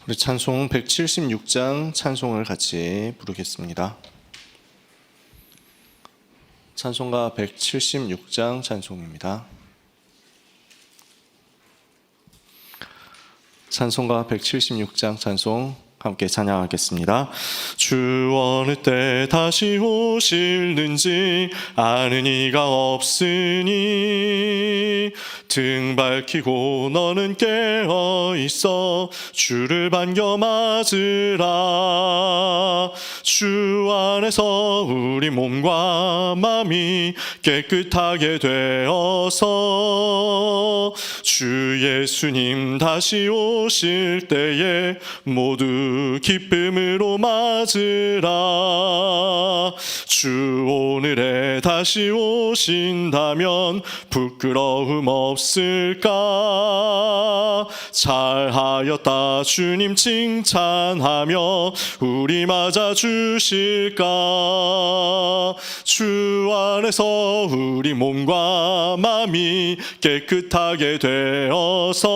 우리 찬송 176장 찬송을 같이 부르겠습니다. 찬송가 176장 찬송입니다. 찬송가 176장 찬송 함께 찬양하겠습니다. 주 어느 때 다시 오실는지 아는 이가 없으니 등 밝히고 너는 깨어 있어 주를 반겨 맞으라. 주 안에서 우리 몸과 마음이 깨끗하게 되어서 주 예수님 다시 오실 때에 모두 기쁨으로 맞으라. 주 오늘에 다시 오신다면 부끄러움 없을까? 잘하였다 주님 칭찬하며 우리 맞아 주실까? 주 안에서 우리 몸과 마음이 깨끗하게 되어서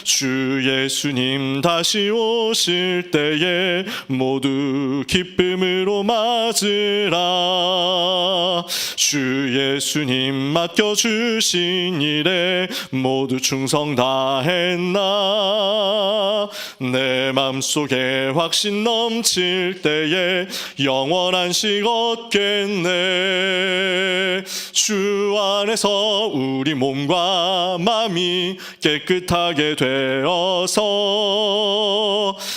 주 예수님 다시 오실 때에 모두 기쁨으로 맞으라. 주 예수님 맡겨주신 일에 모두 충성 다했나? 내 맘속에 확신 넘칠 때에 영원한 식 얻겠네. 주 안에서 우리 몸과 마음이 깨끗하게 되어서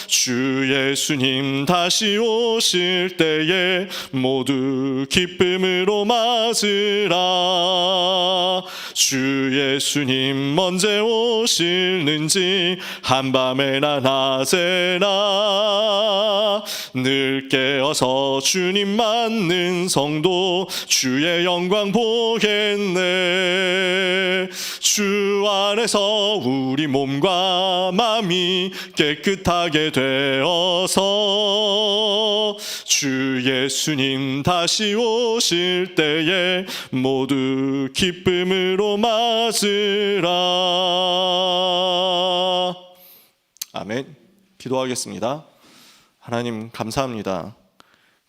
주 예수님 다시 오실 때에 모두 기쁨으로 맞으라. 주 예수님 언제 오실는지 한밤에나 낮에나 늘 깨어서 주님 맞는 성도 주의 영광 보겠네. 주 안에서 우리 몸과 마음이 깨끗하게 되어서 주 예수님 다시 오실 때에 모두 기쁨으로 맞으라. 아멘. 기도하겠습니다. 하나님 감사합니다.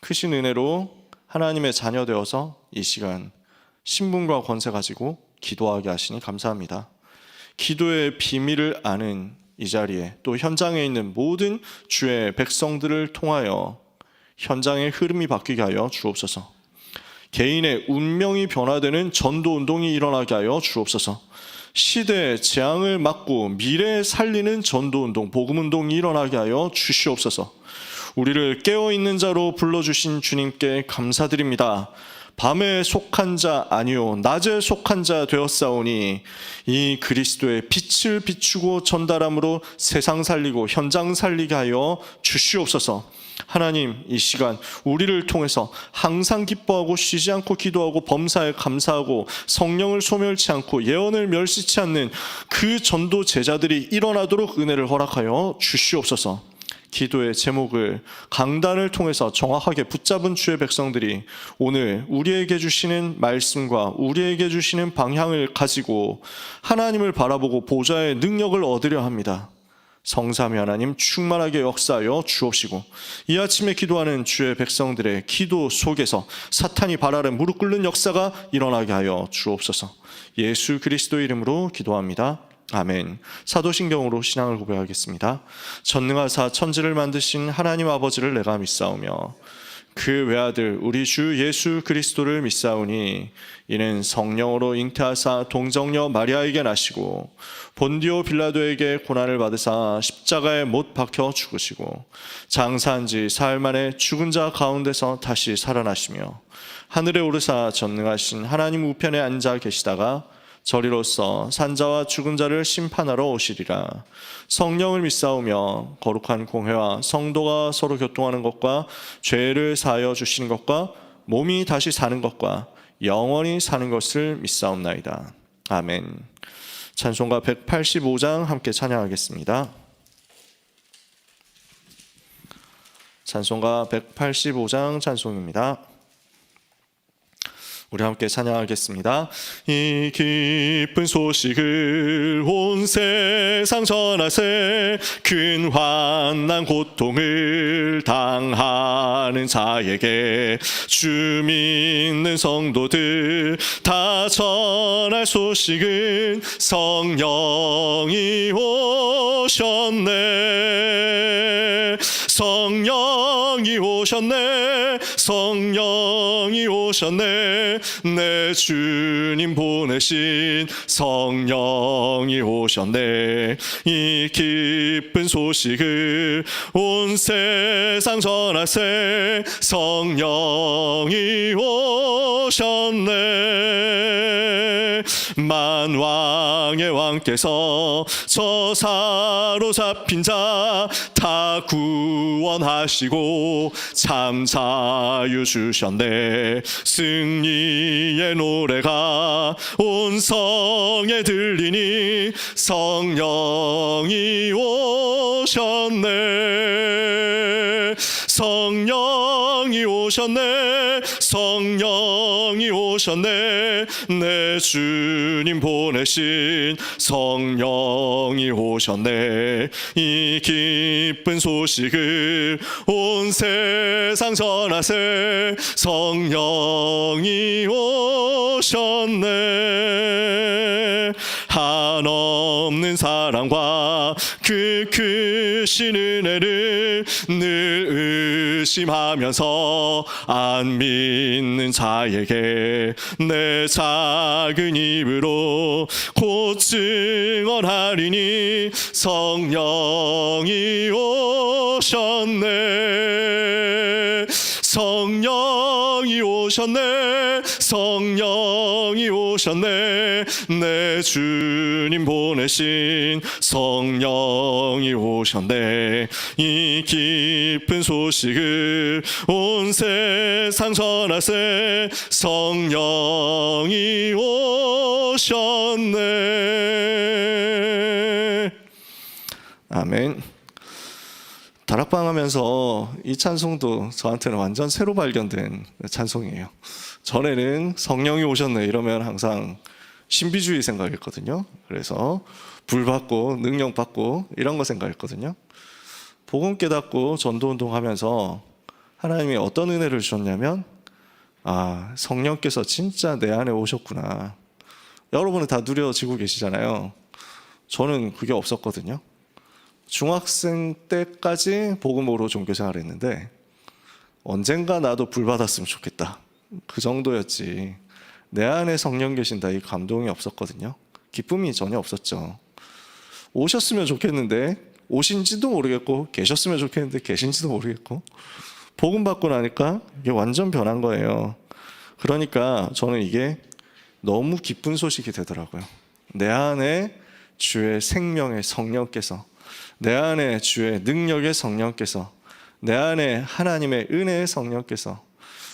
크신 은혜로 하나님의 자녀 되어서 이 시간 신분과 권세 가지고 기도하게 하시니 감사합니다. 기도의 비밀을 아는 이 자리에 또 현장에 있는 모든 주의 백성들을 통하여 현장의 흐름이 바뀌게 하여 주옵소서. 개인의 운명이 변화되는 전도운동이 일어나게 하여 주옵소서. 시대의 재앙을 막고 미래에 살리는 전도운동, 복음운동이 일어나게 하여 주시옵소서. 우리를 깨어있는 자로 불러주신 주님께 감사드립니다. 밤에 속한 자 아니요 낮에 속한 자 되었사오니 이 그리스도의 빛을 비추고 전달함으로 세상 살리고 현장 살리게 하여 주시옵소서. 하나님 이 시간 우리를 통해서 항상 기뻐하고 쉬지 않고 기도하고 범사에 감사하고 성령을 소멸치 않고 예언을 멸시치 않는 그 전도 제자들이 일어나도록 은혜를 허락하여 주시옵소서. 기도의 제목을 강단을 통해서 정확하게 붙잡은 주의 백성들이 오늘 우리에게 주시는 말씀과 우리에게 주시는 방향을 가지고 하나님을 바라보고 보좌의 능력을 얻으려 합니다. 성삼위 하나님 충만하게 역사하여 주옵시고 이 아침에 기도하는 주의 백성들의 기도 속에서 사탄이 발아래 무릎 꿇는 역사가 일어나게 하여 주옵소서. 예수 그리스도의 이름으로 기도합니다. 아멘. 사도신경으로 신앙을 고백하겠습니다. 전능하사 천지를 만드신 하나님 아버지를 내가 믿사오며 그 외아들 우리 주 예수 그리스도를 믿사오니 이는 성령으로 잉태하사 동정녀 마리아에게 나시고 본디오 빌라도에게 고난을 받으사 십자가에 못 박혀 죽으시고 장사한 지 사흘 만에 죽은 자 가운데서 다시 살아나시며 하늘에 오르사 전능하신 하나님 우편에 앉아 계시다가 저리로서 산자와 죽은 자를 심판하러 오시리라. 성령을 믿사오며 거룩한 공회와 성도가 서로 교통하는 것과 죄를 사하여 주시는 것과 몸이 다시 사는 것과 영원히 사는 것을 믿사옵나이다. 아멘. 찬송가 185장 함께 찬양하겠습니다. 찬송가 185장 찬송입니다. 우리 함께 찬양하겠습니다. 이 기쁜 소식을 온 세상 전하세. 큰 환난 고통을 당하는 자에게 주 믿는 성도들 다 전할 소식은 성령이 오셨네. 성령이 오셨네. 성령이 오셨네. 내 주님 보내신 성령이 오셨네. 이 기쁜 소식을 온 세상 전하세. 성령이 오셨네. 만왕의 왕께서 저 사로잡힌 자 다 구원하시고 참 자유 주셨네. 승리의 노래가 온 성에 들리니 성령이 오셨네. 성령이 오셨네. 성령이 오셨네. 내 주님 보내신 성령이 오셨네. 이 기쁜 소식을 온 세상 전하세. 성령이 오셨네. 한없는 사랑과 그 크신 은혜를 늘 의심하면서 안 믿는 자에게 내 작은 입으로 곧 증언하리니 성령이 오셨네. 성령이 오셨네. 성령이 오셨네. 내 주님 보내신 성령이 오셨네. 이 기쁜 소식을 온 세상 전하세. 성령이 오셨네. 아멘. 다락방 하면서 이 찬송도 저한테는 완전 새로 발견된 찬송이에요. 전에는 성령이 오셨네 이러면 항상 신비주의 생각했거든요. 그래서 불 받고 능력 받고 이런 거 생각했거든요. 복음 깨닫고 전도운동 하면서 하나님이 어떤 은혜를 주셨냐면 성령께서 진짜 내 안에 오셨구나. 여러분은 다 누려지고 계시잖아요. 저는 그게 없었거든요. 중학생 때까지 복음으로 종교생활을 했는데 언젠가 나도 불 받았으면 좋겠다. 그 정도였지. 내 안에 성령 계신다 이 감동이 없었거든요. 기쁨이 전혀 없었죠. 오셨으면 좋겠는데 오신지도 모르겠고 계셨으면 좋겠는데 계신지도 모르겠고 복음 받고 나니까 이게 완전 변한 거예요. 그러니까 저는 이게 너무 기쁜 소식이 되더라고요. 내 안에 주의 생명의 성령께서, 내 안에 주의 능력의 성령께서, 내 안에 하나님의 은혜의 성령께서,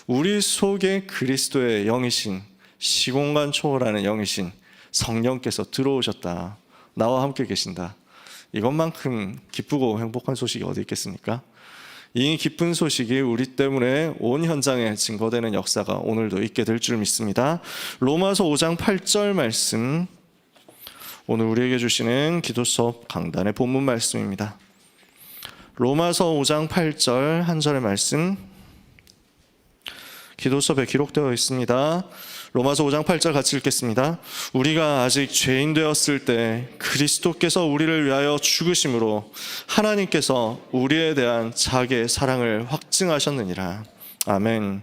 우리 속에 그리스도의 영이신, 시공간 초월하는 영이신 성령께서 들어오셨다. 나와 함께 계신다. 이것만큼 기쁘고 행복한 소식이 어디 있겠습니까? 이 기쁜 소식이 우리 때문에 온 현장에 증거되는 역사가 오늘도 있게 될 줄 믿습니다. 로마서 5장 8절 말씀, 오늘 우리에게 주시는 기도 수업 강단의 본문 말씀입니다. 로마서 5장 8절 한 절의 말씀, 기도 수업에 기록되어 있습니다. 로마서 5장 8절 같이 읽겠습니다. 우리가 아직 죄인 되었을 때 그리스도께서 우리를 위하여 죽으심으로 하나님께서 우리에 대한 자기의 사랑을 확증하셨느니라. 아멘.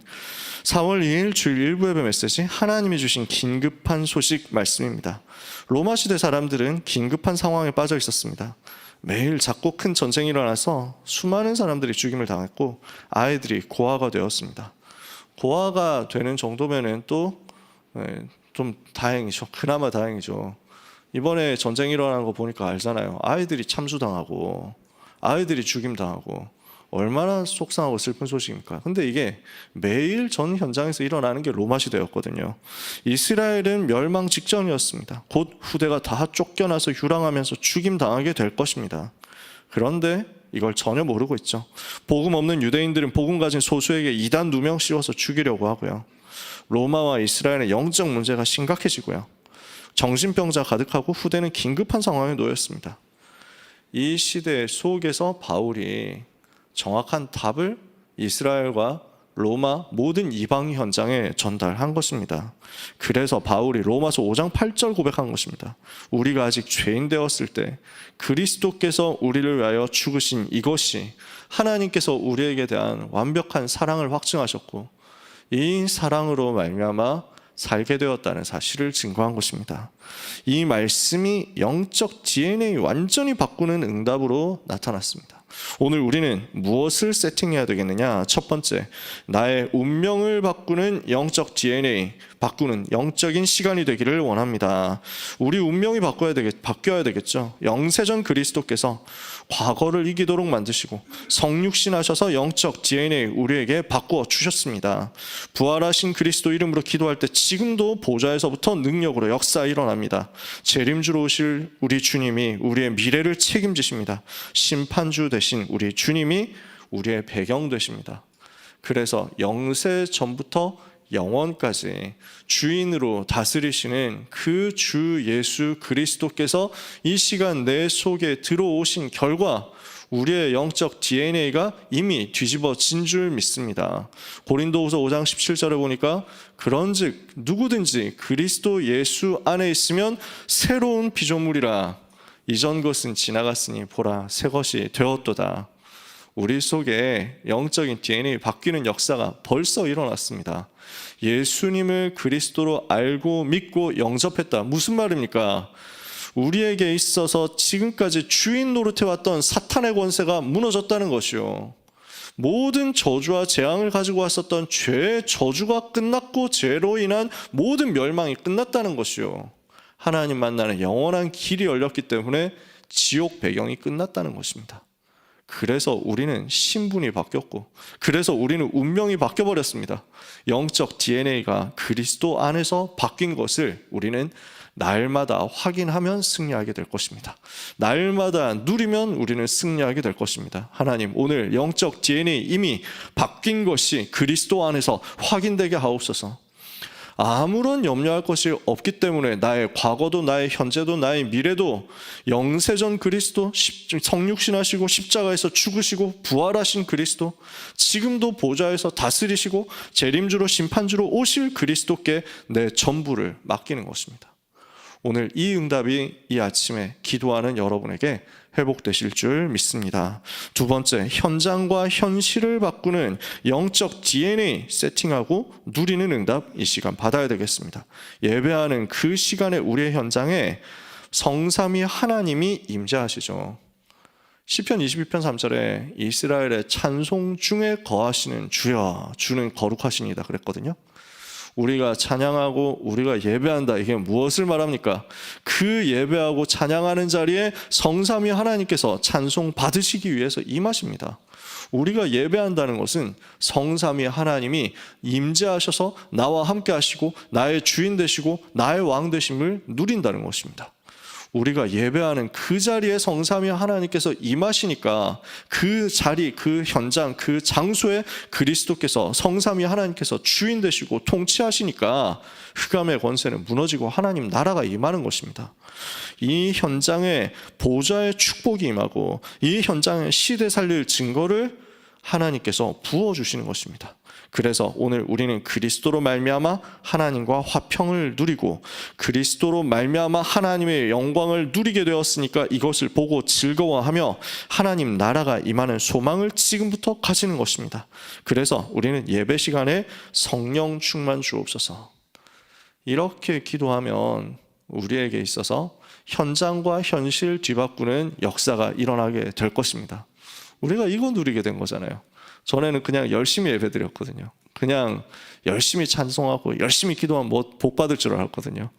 4월 2일 주일 1부 예배 메시지, 하나님이 주신 긴급한 소식 말씀입니다. 로마 시대 사람들은 긴급한 상황에 빠져 있었습니다. 매일 작고 큰 전쟁이 일어나서 수많은 사람들이 죽임을 당했고 아이들이 고아가 되었습니다. 고아가 되는 정도면은 또 좀 다행이죠. 그나마 다행이죠. 이번에 전쟁이 일어나는 거 보니까 알잖아요. 아이들이 참수당하고 아이들이 죽임당하고 얼마나 속상하고 슬픈 소식입니까? 근데 이게 매일 전 현장에서 일어나는 게 로마 시대였거든요. 이스라엘은 멸망 직전이었습니다. 곧 후대가 다 쫓겨나서 휴랑하면서 죽임당하게 될 것입니다. 그런데 이걸 전혀 모르고 있죠. 복음 없는 유대인들은 복음 가진 소수에게 이단 누명 씌워서 죽이려고 하고요. 로마와 이스라엘의 영적 문제가 심각해지고요. 정신병자 가득하고 후대는 긴급한 상황에 놓였습니다. 이 시대 속에서 바울이 정확한 답을 이스라엘과 로마 모든 이방 현장에 전달한 것입니다. 그래서 바울이 로마서 5장 8절 고백한 것입니다. 우리가 아직 죄인 되었을 때 그리스도께서 우리를 위하여 죽으신 이것이 하나님께서 우리에게 대한 완벽한 사랑을 확증하셨고 이 사랑으로 말미암아 살게 되었다는 사실을 증거한 것입니다. 이 말씀이 영적 DNA 완전히 바꾸는 응답으로 나타났습니다. 오늘 우리는 무엇을 세팅해야 되겠느냐? 첫 번째, 나의 운명을 바꾸는 영적 DNA, 바꾸는 영적인 시간이 되기를 원합니다. 우리 운명이 바뀌어야 되겠죠. 영세전 그리스도께서 과거를 이기도록 만드시고 성육신하셔서 영적 DNA 우리에게 바꾸어 주셨습니다. 부활하신 그리스도 이름으로 기도할 때 지금도 보좌에서부터 능력으로 역사 일어납니다. 재림주로 오실 우리 주님이 우리의 미래를 책임지십니다. 심판주 되신 우리 주님이 우리의 배경 되십니다. 그래서 영세 전부터 영원까지 주인으로 다스리시는 그 주 예수 그리스도께서 이 시간 내 속에 들어오신 결과 우리의 영적 DNA가 이미 뒤집어진 줄 믿습니다. 고린도후서 5장 17절에 보니까 그런즉 누구든지 그리스도 예수 안에 있으면 새로운 피조물이라 이전 것은 지나갔으니 보라 새 것이 되었도다. 우리 속에 영적인 DNA 바뀌는 역사가 벌써 일어났습니다. 예수님을 그리스도로 알고 믿고 영접했다. 무슨 말입니까? 우리에게 있어서 지금까지 주인 노릇해왔던 사탄의 권세가 무너졌다는 것이요. 모든 저주와 재앙을 가지고 왔었던 죄의 저주가 끝났고 죄로 인한 모든 멸망이 끝났다는 것이요. 하나님 만나는 영원한 길이 열렸기 때문에 지옥 배경이 끝났다는 것입니다. 그래서 우리는 신분이 바뀌었고 그래서 우리는 운명이 바뀌어버렸습니다. 영적 DNA가 그리스도 안에서 바뀐 것을 우리는 날마다 확인하면 승리하게 될 것입니다. 날마다 누리면 우리는 승리하게 될 것입니다. 하나님 오늘 영적 DNA 이미 바뀐 것이 그리스도 안에서 확인되게 하옵소서. 아무런 염려할 것이 없기 때문에 나의 과거도 나의 현재도 나의 미래도 영세전 그리스도 성육신하시고 십자가에서 죽으시고 부활하신 그리스도 지금도 보좌에서 다스리시고 재림주로 심판주로 오실 그리스도께 내 전부를 맡기는 것입니다. 오늘 이 응답이 이 아침에 기도하는 여러분에게 회복되실 줄 믿습니다. 두 번째, 현장과 현실을 바꾸는 영적 DNA 세팅하고 누리는 응답 이 시간 받아야 되겠습니다. 예배하는 그 시간에 우리의 현장에 성삼위 하나님이 임재하시죠. 시편 22편 3절에 이스라엘의 찬송 중에 거하시는 주여 주는 거룩하시니다 그랬거든요. 우리가 찬양하고 우리가 예배한다. 이게 무엇을 말합니까? 그 예배하고 찬양하는 자리에 성삼위 하나님께서 찬송 받으시기 위해서 임하십니다. 우리가 예배한다는 것은 성삼위 하나님이 임재하셔서 나와 함께 하시고 나의 주인 되시고 나의 왕 되심을 누린다는 것입니다. 우리가 예배하는 그 자리에 성삼위 하나님께서 임하시니까 그 자리, 그 현장, 그 장소에 그리스도께서 성삼위 하나님께서 주인 되시고 통치하시니까 흑암의 권세는 무너지고 하나님 나라가 임하는 것입니다. 이 현장에 보좌의 축복이 임하고 이 현장에 시대 살릴 증거를 하나님께서 부어주시는 것입니다. 그래서 오늘 우리는 그리스도로 말미암아 하나님과 화평을 누리고 그리스도로 말미암아 하나님의 영광을 누리게 되었으니까 이것을 보고 즐거워하며 하나님 나라가 임하는 소망을 지금부터 가지는 것입니다. 그래서 우리는 예배 시간에 성령 충만 주옵소서. 이렇게 기도하면 우리에게 있어서 현장과 현실 뒤바꾸는 역사가 일어나게 될 것입니다. 우리가 이거 누리게 된 거잖아요. 전에는 그냥 열심히 예배드렸거든요. 그냥 열심히 찬송하고 열심히 기도하면 복 받을 줄 알았거든요.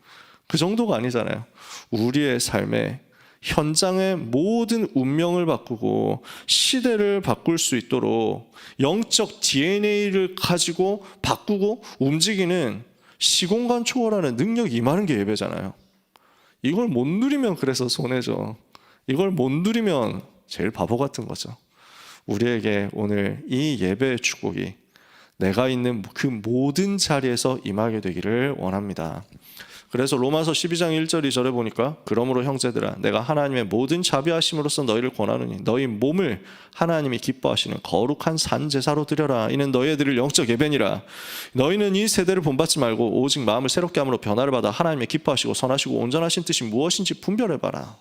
그 정도가 아니잖아요. 우리의 삶에 현장의 모든 운명을 바꾸고 시대를 바꿀 수 있도록 영적 DNA를 가지고 바꾸고 움직이는 시공간 초월하는 능력이 임하는 게 예배잖아요. 이걸 못 누리면 그래서 손해죠. 이걸 못 누리면 제일 바보 같은 거죠. 우리에게 오늘 이 예배의 축복이 내가 있는 그 모든 자리에서 임하게 되기를 원합니다. 그래서 로마서 12장 1절 2절에 보니까 그러므로 형제들아 내가 하나님의 모든 자비하심으로써 너희를 권하노니 너희 몸을 하나님이 기뻐하시는 거룩한 산 제사로 드려라. 이는 너희의 드릴 영적 예배니라. 너희는 이 세대를 본받지 말고 오직 마음을 새롭게 함으로 변화를 받아 하나님의 기뻐하시고 선하시고 온전하신 뜻이 무엇인지 분별해봐라.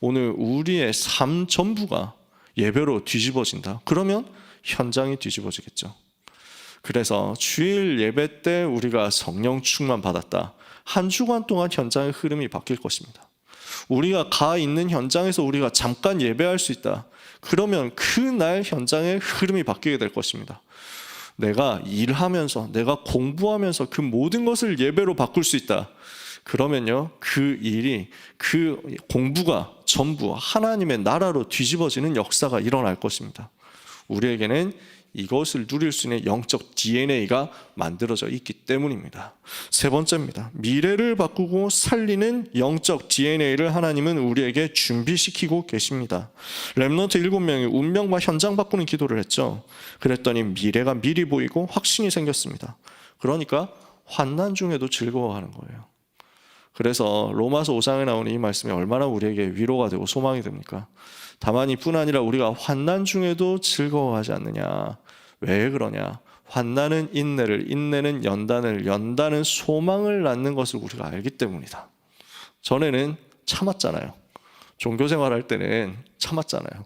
오늘 우리의 삶 전부가 예배로 뒤집어진다. 그러면 현장이 뒤집어지겠죠. 그래서 주일 예배 때 우리가 성령 충만 받았다. 한 주간 동안 현장의 흐름이 바뀔 것입니다. 우리가 가 있는 현장에서 우리가 잠깐 예배할 수 있다. 그러면 그날 현장의 흐름이 바뀌게 될 것입니다. 내가 일하면서 내가 공부하면서 그 모든 것을 예배로 바꿀 수 있다. 그러면요, 그 일이, 그 공부가 전부 하나님의 나라로 뒤집어지는 역사가 일어날 것입니다. 우리에게는 이것을 누릴 수 있는 영적 DNA가 만들어져 있기 때문입니다. 세 번째입니다. 미래를 바꾸고 살리는 영적 DNA를 하나님은 우리에게 준비시키고 계십니다. 렘넌트 7명이 운명과 현장 바꾸는 기도를 했죠. 그랬더니 미래가 미리 보이고 확신이 생겼습니다. 그러니까 환난 중에도 즐거워하는 거예요. 그래서 로마서 5장에 나오는 이 말씀이 얼마나 우리에게 위로가 되고 소망이 됩니까? 다만 이뿐 아니라 우리가 환난 중에도 즐거워하지 않느냐. 왜 그러냐? 환난은 인내를, 인내는 연단을, 연단은 소망을 낳는 것을 우리가 알기 때문이다. 전에는 참았잖아요. 종교생활 할 때는 참았잖아요.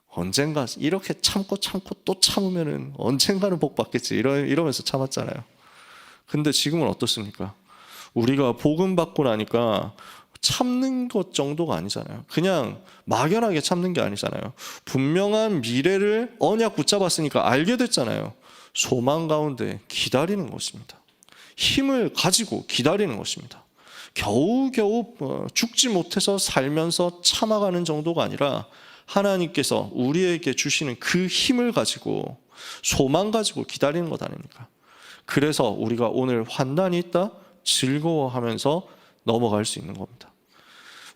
언젠가 이렇게 참고 또 참으면은 언젠가는 복 받겠지 이러면서 참았잖아요. 근데 지금은 어떻습니까? 우리가 복음 받고 나니까 참는 것 정도가 아니잖아요. 그냥 막연하게 참는 게 아니잖아요. 분명한 미래를 언약 붙잡았으니까 알게 됐잖아요. 소망 가운데 기다리는 것입니다. 힘을 가지고 기다리는 것입니다. 겨우겨우 죽지 못해서 살면서 참아가는 정도가 아니라 하나님께서 우리에게 주시는 그 힘을 가지고 소망 가지고 기다리는 것 아닙니까? 그래서 우리가 오늘 환난이 있다 즐거워하면서 넘어갈 수 있는 겁니다.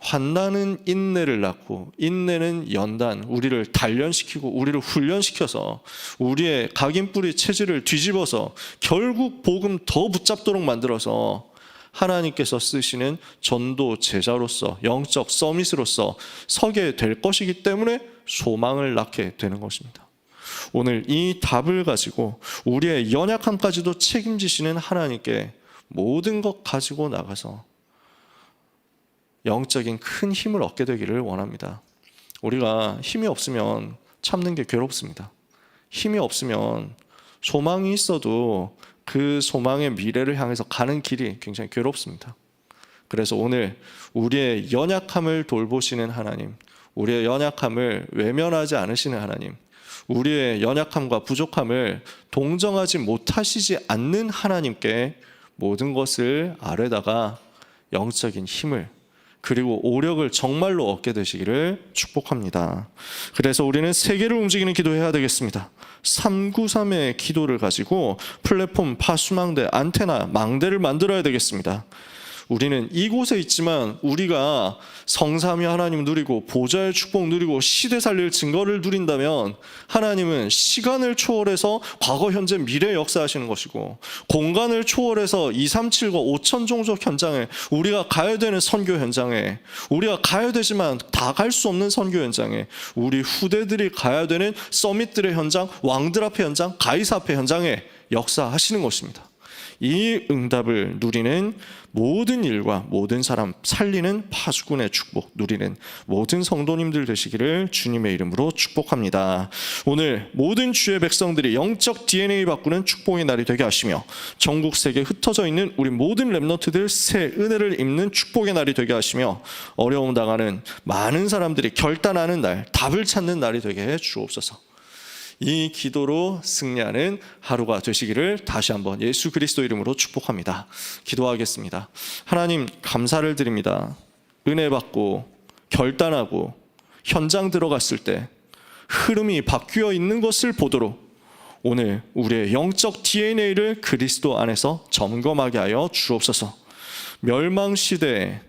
환난은 인내를 낳고 인내는 연단, 우리를 단련시키고 우리를 훈련시켜서 우리의 각인뿌리 체질을 뒤집어서 결국 복음 더 붙잡도록 만들어서 하나님께서 쓰시는 전도 제자로서 영적 서밋으로서 서게 될 것이기 때문에 소망을 낳게 되는 것입니다. 오늘 이 답을 가지고 우리의 연약함까지도 책임지시는 하나님께 모든 것 가지고 나가서 영적인 큰 힘을 얻게 되기를 원합니다. 우리가 힘이 없으면 참는 게 괴롭습니다. 힘이 없으면 소망이 있어도 그 소망의 미래를 향해서 가는 길이 굉장히 괴롭습니다. 그래서 오늘 우리의 연약함을 돌보시는 하나님, 우리의 연약함을 외면하지 않으시는 하나님, 우리의 연약함과 부족함을 동정하지 못하시지 않는 하나님께 모든 것을 아뢰다가 영적인 힘을 그리고 오력을 정말로 얻게 되시기를 축복합니다. 그래서 우리는 세계를 움직이는 기도해야 되겠습니다. 393의 기도를 가지고 플랫폼, 파수망대, 안테나, 망대를 만들어야 되겠습니다. 우리는 이곳에 있지만 우리가 성삼위 하나님 누리고 보좌의 축복 누리고 시대 살릴 증거를 누린다면 하나님은 시간을 초월해서 과거, 현재, 미래 역사하시는 것이고 공간을 초월해서 237과 5천 종족 현장에 우리가 가야 되는 선교 현장에 우리가 가야 되지만 다 갈 수 없는 선교 현장에 우리 후대들이 가야 되는 서밋들의 현장, 왕들 앞의 현장, 가이사 앞의 현장에 역사하시는 것입니다. 이 응답을 누리는 모든 일과 모든 사람 살리는 파수꾼의 축복 누리는 모든 성도님들 되시기를 주님의 이름으로 축복합니다. 오늘 모든 주의 백성들이 영적 DNA 바꾸는 축복의 날이 되게 하시며 전국 세계에 흩어져 있는 우리 모든 렘넌트들 새 은혜를 입는 축복의 날이 되게 하시며 어려움 당하는 많은 사람들이 결단하는 날, 답을 찾는 날이 되게 해 주옵소서. 이 기도로 승리하는 하루가 되시기를 다시 한번 예수 그리스도 이름으로 축복합니다. 기도하겠습니다. 하나님 감사를 드립니다. 은혜 받고 결단하고 현장 들어갔을 때 흐름이 바뀌어 있는 것을 보도록 오늘 우리의 영적 DNA를 그리스도 안에서 점검하게 하여 주옵소서. 멸망 시대에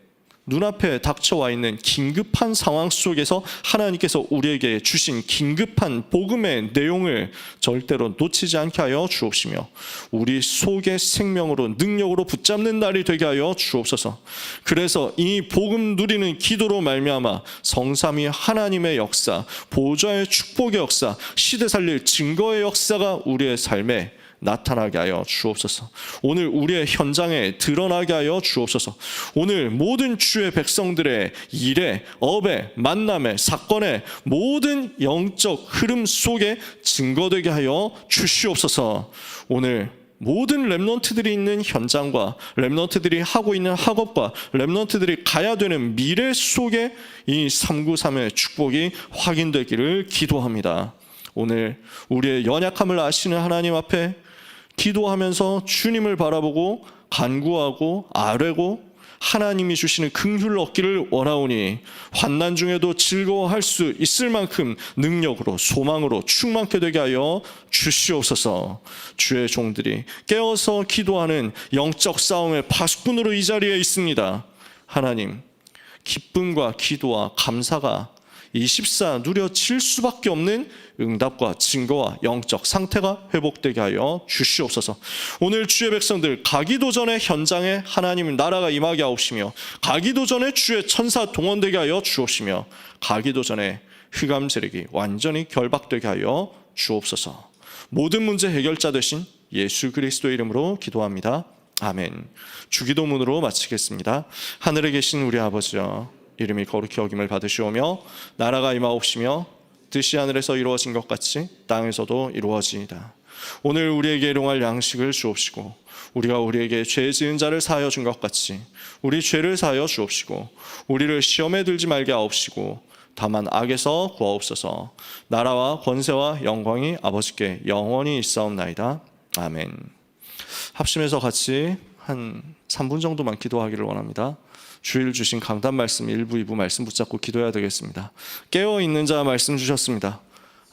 눈앞에 닥쳐와 있는 긴급한 상황 속에서 하나님께서 우리에게 주신 긴급한 복음의 내용을 절대로 놓치지 않게 하여 주옵시며 우리 속의 생명으로 능력으로 붙잡는 날이 되게 하여 주옵소서. 그래서 이 복음 누리는 기도로 말미암아 성삼위 하나님의 역사, 보좌의 축복의 역사, 시대 살릴 증거의 역사가 우리의 삶에 나타나게 하여 주옵소서. 오늘 우리의 현장에 드러나게 하여 주옵소서. 오늘 모든 주의 백성들의 일에, 업에, 만남에, 사건에 모든 영적 흐름 속에 증거되게 하여 주시옵소서. 오늘 모든 렘넌트들이 있는 현장과 렘넌트들이 하고 있는 학업과 렘넌트들이 가야 되는 미래 속에 이 393의 축복이 확인되기를 기도합니다. 오늘 우리의 연약함을 아시는 하나님 앞에 기도하면서 주님을 바라보고 간구하고 아뢰고 하나님이 주시는 긍휼을 얻기를 원하오니 환난 중에도 즐거워할 수 있을 만큼 능력으로 소망으로 충만케 되게 하여 주시옵소서. 주의 종들이 깨어서 기도하는 영적 싸움의 파수꾼으로 이 자리에 있습니다. 하나님, 기쁨과 기도와 감사가 24 누려질 수밖에 없는 응답과 증거와 영적 상태가 회복되게 하여 주시옵소서. 오늘 주의 백성들 가기도 전에 현장에 하나님 나라가 임하게 하옵시며 가기도 전에 주의 천사 동원되게 하여 주옵시며 가기도 전에 흑암 세력이 완전히 결박되게 하여 주옵소서. 모든 문제 해결자 되신 예수 그리스도의 이름으로 기도합니다. 아멘. 주기도문으로 마치겠습니다. 하늘에 계신 우리 아버지여, 이름이 거룩히 여김을 받으시오며 나라가 임하옵시며 뜻이 하늘에서 이루어진 것 같이 땅에서도 이루어지이다. 오늘 우리에게 일용할 양식을 주옵시고 우리가 우리에게 죄 지은 자를 사하여 준 것 같이 우리 죄를 사하여 주옵시고 우리를 시험에 들지 말게 하옵시고 다만 악에서 구하옵소서. 나라와 권세와 영광이 아버지께 영원히 있사옵나이다. 아멘. 합심해서 같이 한 3분 정도만 기도하기를 원합니다. 주일 주신 강단 말씀 1부, 2부 말씀 붙잡고 기도해야 되겠습니다. 깨어있는 자 말씀 주셨습니다.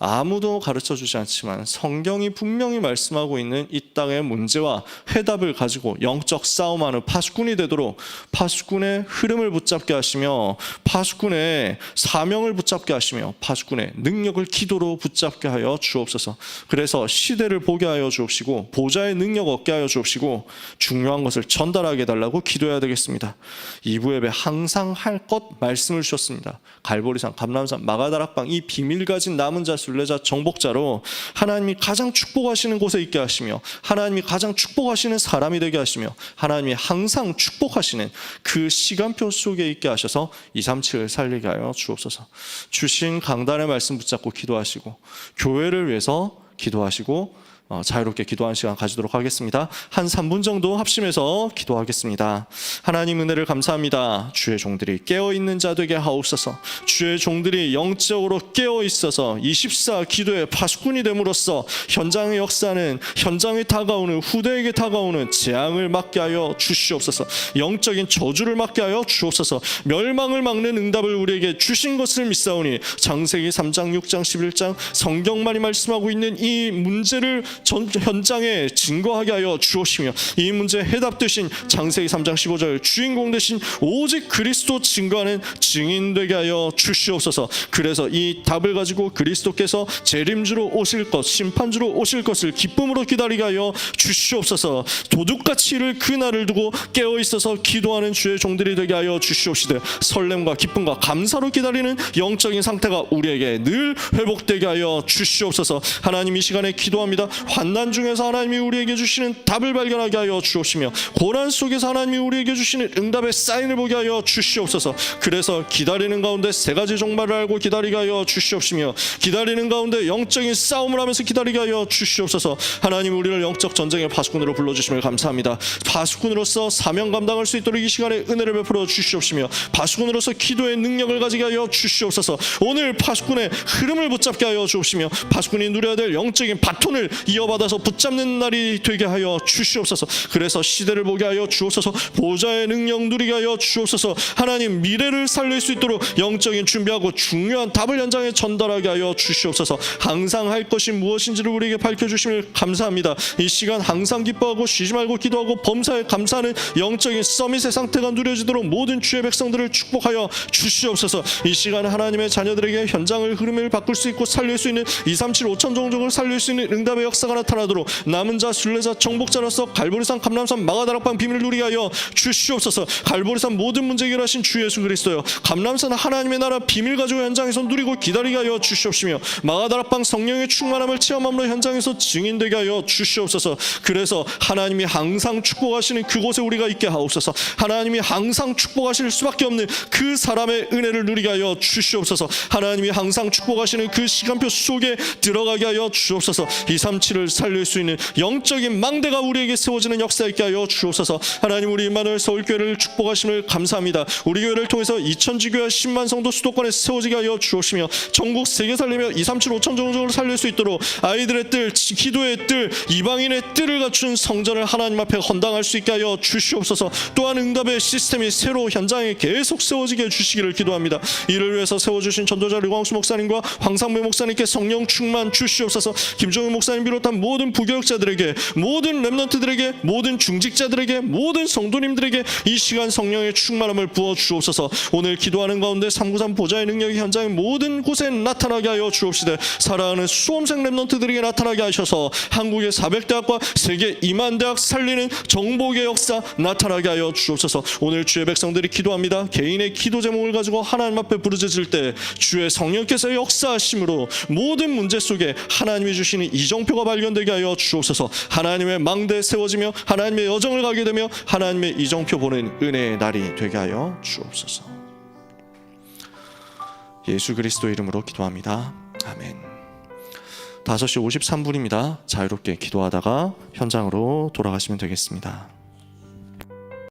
아무도 가르쳐주지 않지만 성경이 분명히 말씀하고 있는 이 땅의 문제와 해답을 가지고 영적 싸움하는 파수꾼이 되도록 파수꾼의 흐름을 붙잡게 하시며 파수꾼의 사명을 붙잡게 하시며 파수꾼의 능력을 기도로 붙잡게 하여 주옵소서. 그래서 시대를 보게 하여 주옵시고 보좌의 능력 얻게 하여 주옵시고 중요한 것을 전달하게 해달라고 기도해야 되겠습니다. 2부 예배 항상 할 것 말씀을 주셨습니다. 갈보리산, 감람산, 마가다락방 이 비밀 가진 남은 자 순례자 정복자로 하나님이 가장 축복하시는 곳에 있게 하시며 하나님이 가장 축복하시는 사람이 되게 하시며 하나님이 항상 축복하시는 그 시간표 속에 있게 하셔서 237을 살리게 하여 주옵소서. 주신 강단의 말씀 붙잡고 기도하시고 교회를 위해서 기도하시고 자유롭게 기도하는 시간 가지도록 하겠습니다. 한 3분 정도 합심해서 기도하겠습니다. 하나님 은혜를 감사합니다. 주의 종들이 깨어있는 자 되게 하옵소서. 주의 종들이 영적으로 깨어있어서 24 기도의 파수꾼이 됨으로써 현장의 역사는 현장에 다가오는 후대에게 다가오는 재앙을 막게 하여 주시옵소서. 영적인 저주를 막게 하여 주옵소서. 멸망을 막는 응답을 우리에게 주신 것을 믿사오니 창세기 3장 6장 11장 성경만이 말씀하고 있는 이 문제를 현장에 증거하게 하여 주옵시며 이 문제 해답 되신 창세기 3장 15절 주인공 되신 오직 그리스도 증거하는 증인 되게 하여 주시옵소서. 그래서 이 답을 가지고 그리스도께서 재림주로 오실 것, 심판주로 오실 것을 기쁨으로 기다리게 하여 주시옵소서. 도둑같이 이를 그날을 두고 깨어있어서 기도하는 주의 종들이 되게 하여 주시옵시되 설렘과 기쁨과 감사로 기다리는 영적인 상태가 우리에게 늘 회복되게 하여 주시옵소서. 하나님 이 시간에 기도합니다. 환난 중에서 하나님이 우리에게 주시는 답을 발견하게 하여 주옵시며 고난 속에서 하나님이 우리에게 주시는 응답의 사인을 보게 하여 주시옵소서. 그래서 기다리는 가운데 세 가지 종말을 알고 기다리게 하여 주시옵시며 기다리는 가운데 영적인 싸움을 하면서 기다리게 하여 주시옵소서. 하나님 우리를 영적 전쟁의 파수꾼으로 불러주심을 감사합니다. 파수꾼으로서 사명 감당할 수 있도록 이 시간에 은혜를 베풀어 주시옵시며 파수꾼으로서 기도의 능력을 가지게 하여 주시옵소서. 오늘 파수꾼의 흐름을 붙잡게 하여 주옵시며 파수꾼이 누려야 될 영적인 바톤을 이어받아서 붙잡는 날이 되게 하여 주시옵소서. 그래서 시대를 보게 하여 주옵소서. 보좌의 능력 누리게 하여 주옵소서. 하나님, 미래를 살릴 수 있도록 영적인 준비하고 중요한 답을 현장에 전달하게 하여 주시옵소서. 항상 할 것이 무엇인지를 우리에게 밝혀주심을 감사합니다. 이 시간 항상 기뻐하고 쉬지 말고 기도하고 범사에 감사하는 영적인 서밋의 상태가 누려지도록 모든 주의 백성들을 축복하여 주시옵소서. 이 시간 하나님의 자녀들에게 현장을 흐름을 바꿀 수 있고 살릴 수 있는 237 5천 종족을 살릴 수 있는 응답의 역사가 나타나도록 남은 자, 순례자, 정복자로서 갈보리산, 감람산, 마가다락방 비밀을 누리게 하여 주시옵소서. 갈보리산 모든 문제 해결하신 주 예수 그리스도여, 감람산 하나님의 나라 비밀 가지고 현장에서 누리고 기다리게 하여 주시옵시며, 마가다락방 성령의 충만함을 체험함으로 현장에서 증인되게 하여 주시옵소서. 그래서 하나님이 항상 축복하시는 그곳에 우리가 있게 하옵소서. 하나님이 항상 축복하실 수밖에 없는 그 사람의 은혜를 누리게 하여 주시옵소서. 하나님이 항상 축복하시는 그 시간표 속에 들어가게 하여 주옵소서. 237을 살릴 수 있는 영적인 망대가 우리에게 세워지는 역사 있게 하여 주옵소서. 하나님, 우리 임마누엘 서울교회를 축복하심을 감사합니다. 우리 교회를 통해서 2000지교회 10만 성도 수도권에 세워지게 하여 주옵시며, 전국 세계 살리며 237 5천 종족을 살릴 수 있도록 아이들의 뜰, 기도의 뜰, 이방인의 뜰을 갖춘 성전을 하나님 앞에 헌당할 수 있게 하여 주시옵소서. 또한 응답의 시스템이 새로 현장에 계속 세워지게 해주시기를 기도합니다. 이를 위해서 세워주신 전도자 류광수 목사님과 황상배 목사님께 성령 충만 주시옵소서. 김종윤 목사님 비롯한 모든 부교역자들에게, 모든 렘넌트들에게, 모든 중직자들에게, 모든 성도님들에게 이 시간 성령의 충만함을 부어 주옵소서. 오늘 기도하는 가운데 393 보좌의 능력이 현장의 모든 곳에 나타나게 하여 주옵시되, 사랑하는 수험생 렘넌트들에게 나타나게 하셔서 한국의 400대학과 세계 2만 대학 살리는 정복의 역사 나타나게 하여 주옵소서. 오늘 주의 백성들이 기도합니다. 개인의 기도 제목을 가지고 하나님 앞에 부르짖을 때 주의 성령께서 역사하심으로 모든 문제 속에 하나님이 주시는 이정표가 발견되게 하여 주옵소서. 하나님의 망대 세워지며 하나님의 여정을 가게 되며 하나님의 이정표 보는 은혜의 날이 되게 하여 주옵소서. 예수 그리스도 이름으로 기도합니다. 아멘. 5시 53분입니다. 자유롭게 기도하다가 현장으로 돌아가시면 되겠습니다.